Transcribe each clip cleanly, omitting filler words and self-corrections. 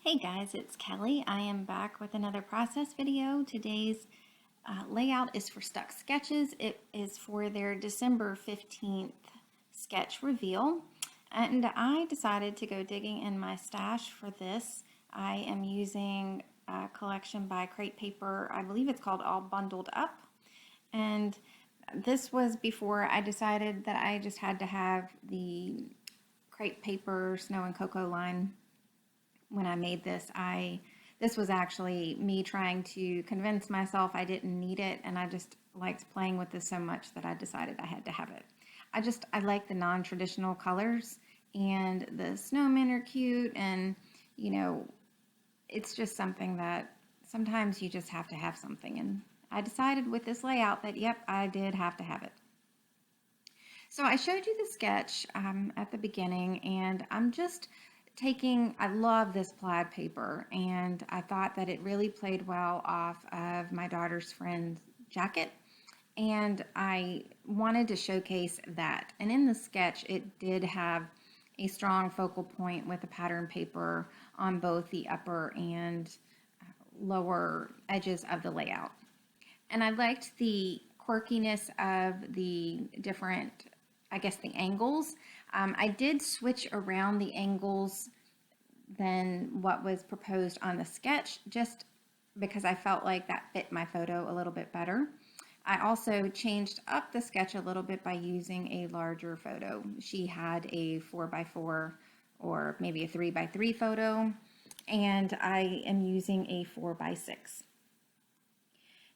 Hey guys, it's Kelly. I am back with another process video. Today's layout is for Stuck Sketches. It is for their December 15th sketch reveal. And I decided to go digging in my stash for this. I am using a collection by Crate Paper. I believe it's called All Bundled Up. And this was before I decided that I just had to have the Crate Paper Snow and Cocoa line. When I made this was actually me trying to convince myself I didn't need it, and I just liked playing with this so much that I decided I had to have it. I like the non-traditional colors, and the snowmen are cute, and you know, it's just something that sometimes you just have to have something, and I decided with this layout that yep, I did have to have it. So I showed you the sketch at the beginning, and I love this plaid paper, and I thought that it really played well off of my daughter's friend's jacket, and I wanted to showcase that. And in the sketch, it did have a strong focal point with the pattern paper on both the upper and lower edges of the layout. And I liked the quirkiness of the different, I guess, the angles. I did switch around the angles than what was proposed on the sketch, just because I felt like that fit my photo a little bit better. I also changed up the sketch a little bit by using a larger photo. She had a 4x4 or maybe a 3x3 photo, and I am using a 4x6.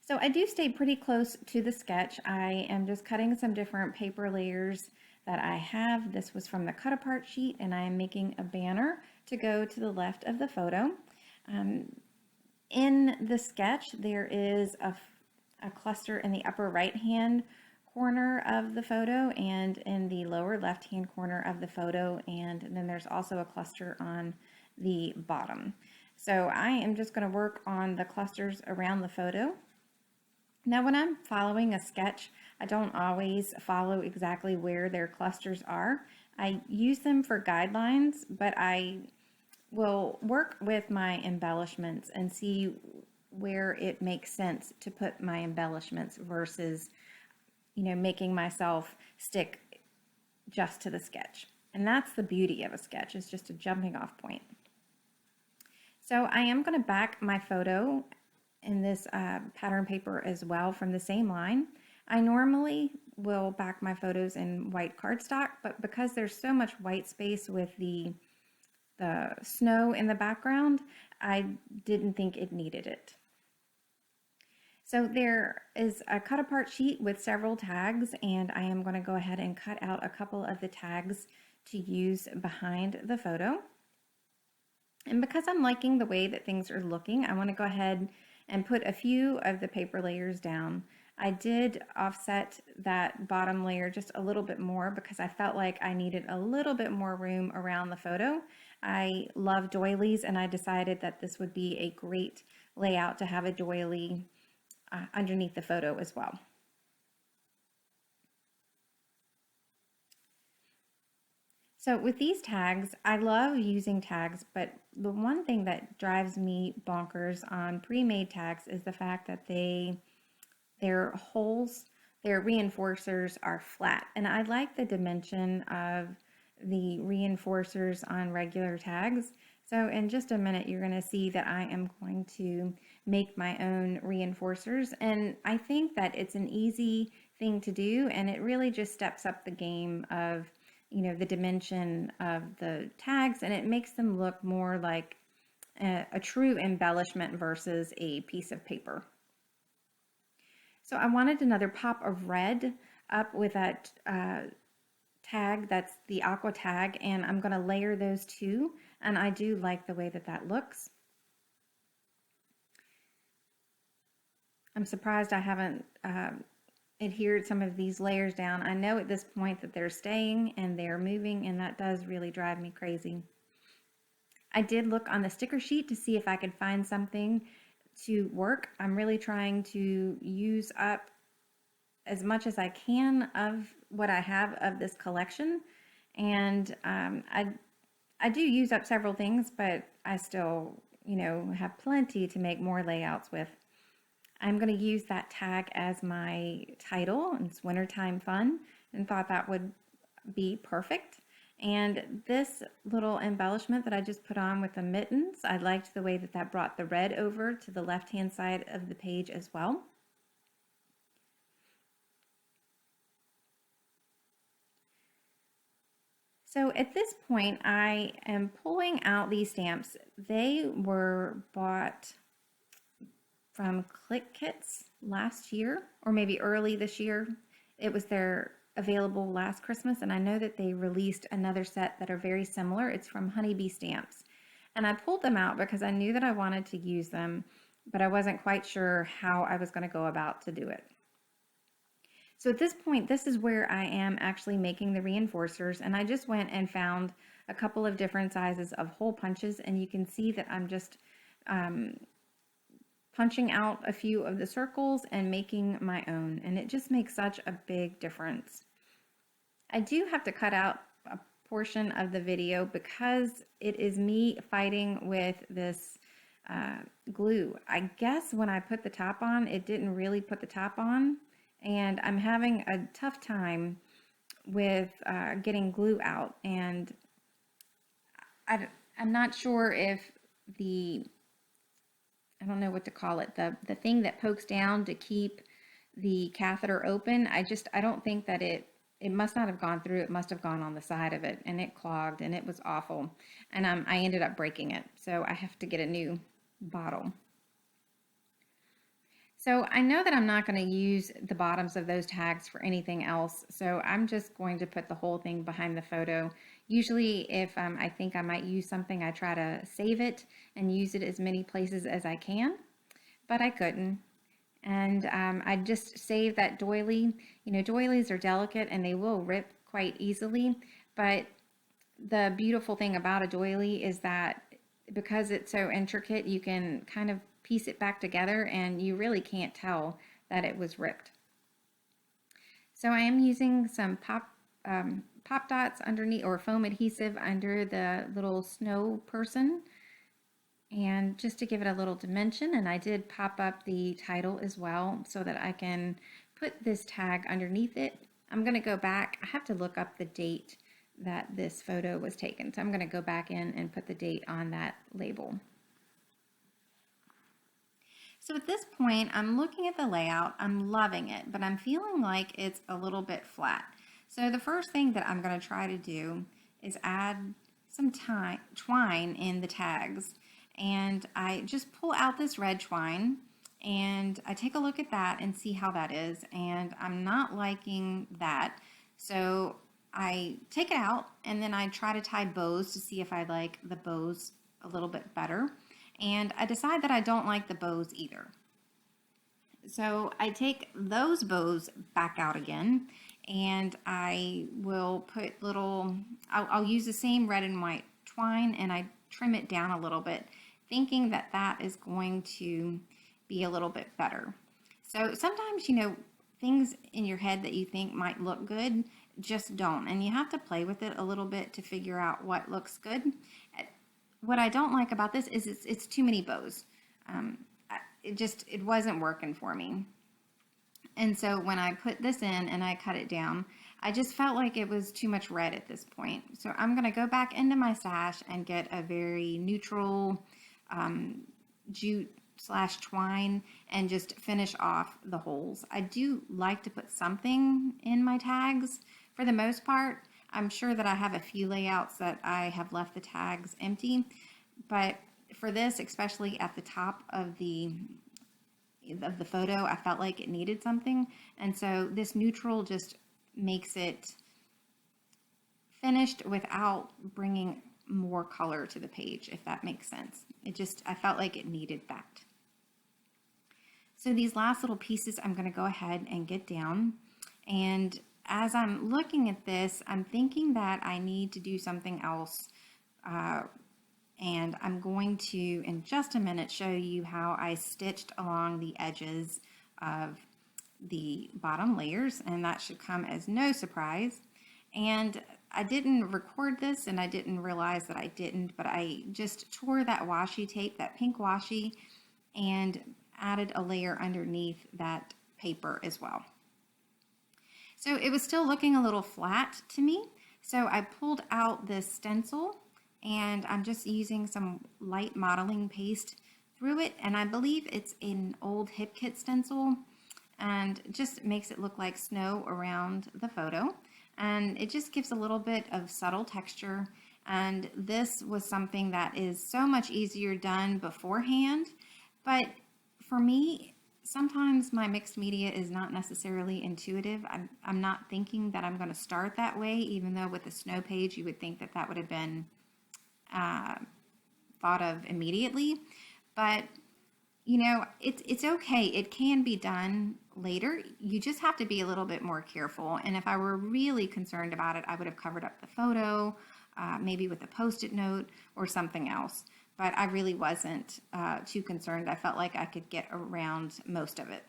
So I do stay pretty close to the sketch. I am just cutting some different paper layers that I have. This was from the cut apart sheet, and I am making a banner to go to the left of the photo. In the sketch, there is a cluster in the upper right hand corner of the photo and in the lower left hand corner of the photo, and then there's also a cluster on the bottom. So I am just going to work on the clusters around the photo. Now when I'm following a sketch, I don't always follow exactly where their clusters are. I use them for guidelines, but I will work with my embellishments and see where it makes sense to put my embellishments versus, making myself stick just to the sketch. And that's the beauty of a sketch, is just a jumping off point. So I am going to back my photo in this pattern paper as well from the same line. I normally will back my photos in white cardstock, but because there's so much white space with the snow in the background, I didn't think it needed it. So there is a cut apart sheet with several tags, and I am going to go ahead and cut out a couple of the tags to use behind the photo. And because I'm liking the way that things are looking, I want to go ahead and put a few of the paper layers down. I did offset that bottom layer just a little bit more because I felt like I needed a little bit more room around the photo. I love doilies, and I decided that this would be a great layout to have a doily underneath the photo as well. So with these tags, I love using tags, but the one thing that drives me bonkers on pre-made tags is the fact that their holes, their reinforcers are flat. And I like the dimension of the reinforcers on regular tags. So in just a minute, you're going to see that I am going to make my own reinforcers. And I think that it's an easy thing to do, and it really just steps up the game of the dimension of the tags, and it makes them look more like a true embellishment versus a piece of paper. So I wanted another pop of red up with that tag, that's the aqua tag, and I'm going to layer those two, and I do like the way that that looks. I'm surprised I haven't adhered some of these layers down. I know at this point that they're staying and they're moving, and that does really drive me crazy. I did look on the sticker sheet to see if I could find something to work. I'm really trying to use up as much as I can of what I have of this collection, and I do use up several things, but I still, have plenty to make more layouts with. I'm going to use that tag as my title. It's Wintertime Fun, and thought that would be perfect. And this little embellishment that I just put on with the mittens, I liked the way that that brought the red over to the left-hand side of the page as well. So at this point, I am pulling out these stamps. They were bought from Click Kits last year, or maybe early this year. It was their available last Christmas, and I know that they released another set that are very similar. It's from Honeybee Stamps. And I pulled them out because I knew that I wanted to use them, but I wasn't quite sure how I was going to go about to do it. So at this point, this is where I am actually making the reinforcers, and I just went and found a couple of different sizes of hole punches, and you can see that I'm just punching out a few of the circles and making my own, and it just makes such a big difference. I do have to cut out a portion of the video because it is me fighting with this glue. I guess when I put the top on, it didn't really put the top on, and I'm having a tough time with getting glue out, and I'm not sure if I don't know what to call it, the thing that pokes down to keep the catheter open. I don't think that it must not have gone through. It must have gone on the side of it, and it clogged, and it was awful. And I ended up breaking it, so I have to get a new bottle. So I know that I'm not going to use the bottoms of those tags for anything else, so I'm just going to put the whole thing behind the photo. Usually if I think I might use something, I try to save it and use it as many places as I can, but I couldn't. And I just saved that doily. Doilies are delicate and they will rip quite easily, but the beautiful thing about a doily is that because it's so intricate, you can kind of piece it back together and you really can't tell that it was ripped. So I am using some pop dots underneath, or foam adhesive under the little snow person, and just to give it a little dimension. And I did pop up the title as well so that I can put this tag underneath it. I'm going to go back. I have to look up the date that this photo was taken, so I'm going to go back in and put the date on that label. So at this point, I'm looking at the layout, I'm loving it, but I'm feeling like it's a little bit flat. So the first thing that I'm going to try to do is add some twine in the tags. And I just pull out this red twine and I take a look at that and see how that is. And I'm not liking that. So I take it out and then I try to tie bows to see if I like the bows a little bit better. And I decide that I don't like the bows either. So I take those bows back out again, and I will put I'll use the same red and white twine, and I trim it down a little bit, thinking that that is going to be a little bit better. So sometimes, things in your head that you think might look good just don't, and you have to play with it a little bit to figure out what looks good. What I don't like about this is it's too many bows. It wasn't working for me. And so when I put this in and I cut it down, I just felt like it was too much red at this point. So I'm going to go back into my stash and get a very neutral jute/twine and just finish off the holes. I do like to put something in my tags for the most part. I'm sure that I have a few layouts that I have left the tags empty, but for this, especially at the top of the photo, I felt like it needed something, and so this neutral just makes it finished without bringing more color to the page, if that makes sense. I felt like it needed that. So these last little pieces I'm going to go ahead and get down, and as I'm looking at this, I'm thinking that I need to do something else, and I'm going to, in just a minute, show you how I stitched along the edges of the bottom layers, and that should come as no surprise. And I didn't record this and I didn't realize that I didn't, but I just tore that washi tape, that pink washi, and added a layer underneath that paper as well. So it was still looking a little flat to me. So I pulled out this stencil and I'm just using some light modeling paste through it. And I believe it's an old Hip Kit stencil and just makes it look like snow around the photo. And it just gives a little bit of subtle texture. And this was something that is so much easier done beforehand. But for me, sometimes my mixed media is not necessarily intuitive. I'm not thinking that I'm going to start that way, even though with the snow page, you would think that that would have been thought of immediately. But, you know, it's okay. It can be done later. You just have to be a little bit more careful. And if I were really concerned about it, I would have covered up the photo, maybe with a Post-it note or something else. But I really wasn't too concerned. I felt like I could get around most of it.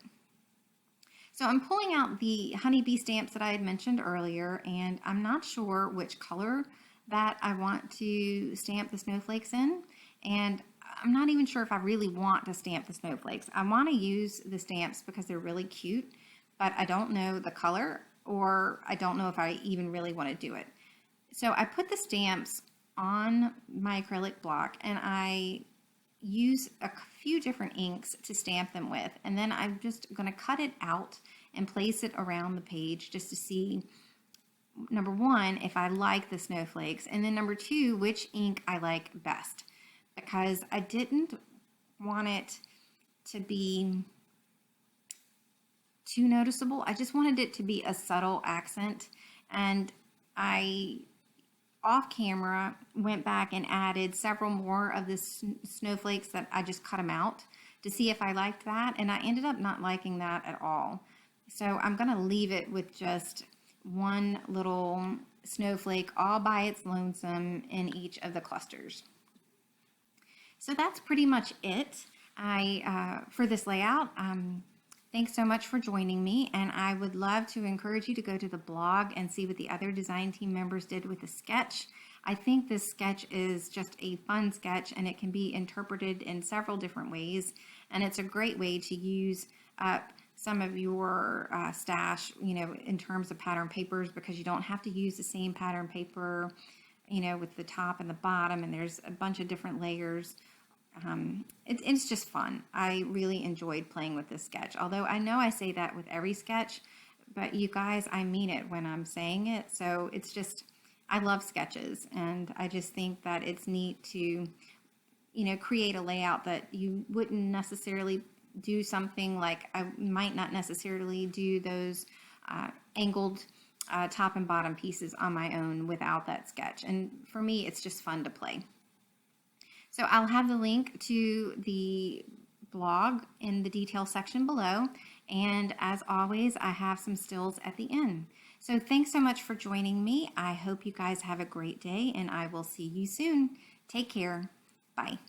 So I'm pulling out the honeybee stamps that I had mentioned earlier, and I'm not sure which color that I want to stamp the snowflakes in. And I'm not even sure if I really want to stamp the snowflakes. I want to use the stamps because they're really cute, but I don't know the color, or I don't know if I even really want to do it. So I put the stamps on my acrylic block and I use a few different inks to stamp them with, and then I'm just going to cut it out and place it around the page just to see, number one, if I like the snowflakes, and then number two, which ink I like best, because I didn't want it to be too noticeable. I just wanted it to be a subtle accent, and I off camera went back and added several more of the snowflakes that I just cut them out to see if I liked that, and I ended up not liking that at all. So I'm going to leave it with just one little snowflake all by its lonesome in each of the clusters. So that's pretty much it for this layout. Thanks so much for joining me, and I would love to encourage you to go to the blog and see what the other design team members did with the sketch. I think this sketch is just a fun sketch, and it can be interpreted in several different ways, and it's a great way to use up some of your stash, you know, in terms of pattern papers, because you don't have to use the same pattern paper, you know, with the top and the bottom, and there's a bunch of different layers. It's just fun. I really enjoyed playing with this sketch. Although I know I say that with every sketch, but you guys, I mean it when I'm saying it. So it's just, I love sketches, and I just think that it's neat to, you know, create a layout that you wouldn't necessarily do something like, I might not necessarily do those angled top and bottom pieces on my own without that sketch. And for me, it's just fun to play. So I'll have the link to the blog in the detail section below. And as always, I have some stills at the end. So thanks so much for joining me. I hope you guys have a great day, and I will see you soon. Take care. Bye.